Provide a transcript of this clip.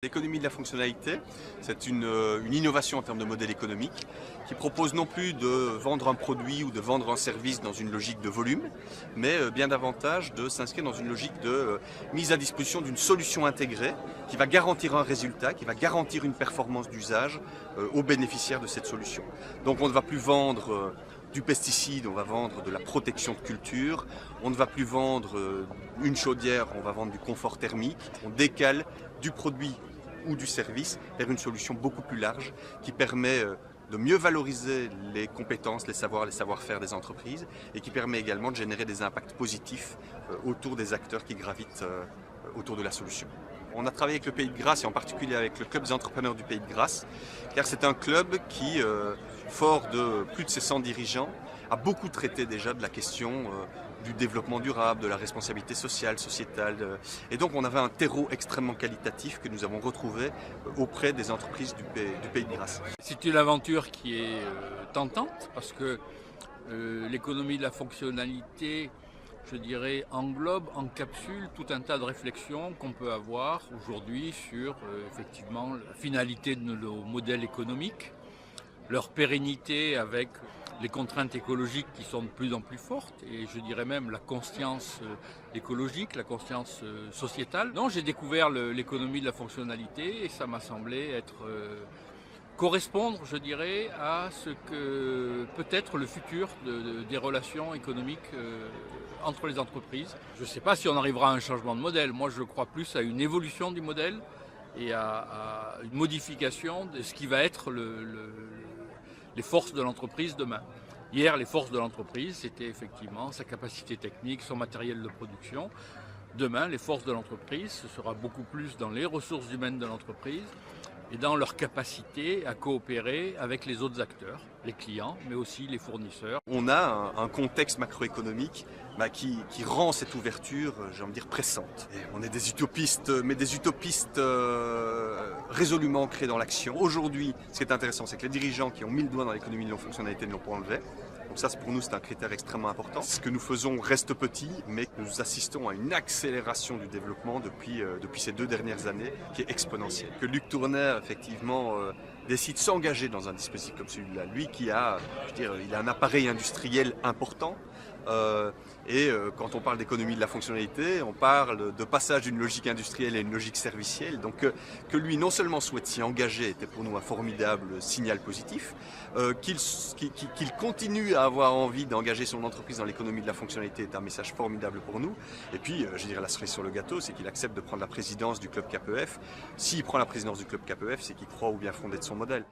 L'économie de la fonctionnalité, c'est une innovation en termes de modèle économique qui propose non plus de vendre un produit ou de vendre un service dans une logique de volume, mais bien davantage de s'inscrire dans une logique de mise à disposition d'une solution intégrée qui va garantir un résultat, qui va garantir une performance d'usage aux bénéficiaires de cette solution. Donc on ne va plus vendre du pesticide, on va vendre de la protection de culture, on ne va plus vendre une chaudière, on va vendre du confort thermique, on décale du produit ou du service vers une solution beaucoup plus large qui permet de mieux valoriser les compétences, les savoir-faire des entreprises et qui permet également de générer des impacts positifs autour des acteurs qui gravitent autour de la solution. On a travaillé avec le Pays de Grasse et en particulier avec le Club des entrepreneurs du Pays de Grasse, car c'est un club qui, fort de plus de ses 100 dirigeants, a beaucoup traité déjà de la question du développement durable, de la responsabilité sociale, sociétale. Et donc on avait un terreau extrêmement qualitatif que nous avons retrouvé auprès des entreprises du Pays de Grasse. C'est une aventure qui est tentante parce que l'économie de la fonctionnalité, je dirais, englobe, encapsule tout un tas de réflexions qu'on peut avoir aujourd'hui sur effectivement la finalité de nos modèles économiques, leur pérennité avec les contraintes écologiques qui sont de plus en plus fortes et je dirais même la conscience écologique, la conscience sociétale. Donc j'ai découvert l'économie de la fonctionnalité et ça m'a semblé être correspondre, je dirais, à ce que peut être le futur des relations économiques entre les entreprises. Je ne sais pas si on arrivera à un changement de modèle. Moi, je crois plus à une évolution du modèle et à une modification de ce qui va être les forces de l'entreprise demain. Hier, les forces de l'entreprise, c'était effectivement sa capacité technique, son matériel de production. Demain, les forces de l'entreprise, ce sera beaucoup plus dans les ressources humaines de l'entreprise et dans leur capacité à coopérer avec les autres acteurs, les clients, mais aussi les fournisseurs. On a un contexte macroéconomique qui rend cette ouverture, j'ai envie de dire, pressante. Et on est des utopistes, mais des utopistes résolument ancrés dans l'action. Aujourd'hui, ce qui est intéressant, c'est que les dirigeants qui ont mis le doigt dans l'économie de la fonctionnalité ne l'ont pas enlevé. Donc ça, pour nous, c'est un critère extrêmement important. Ce que nous faisons reste petit, mais nous assistons à une accélération du développement depuis ces 2 dernières années qui est exponentielle. Que Luc Tournaire, effectivement, décide de s'engager dans un dispositif comme celui-là. Lui qui a, il a un appareil industriel important. Quand on parle d'économie de la fonctionnalité, on parle de passage d'une logique industrielle à une logique servicielle. Donc que lui non seulement souhaite s'y engager était pour nous un formidable signal positif, qu'il continue à avoir envie d'engager son entreprise dans l'économie de la fonctionnalité est un message formidable pour nous. Et puis, je dirais la cerise sur le gâteau, c'est qu'il accepte de prendre la présidence du club KPEF. S'il prend la présidence du club KPEF, c'est qu'il croit au bien fondé de son modèle.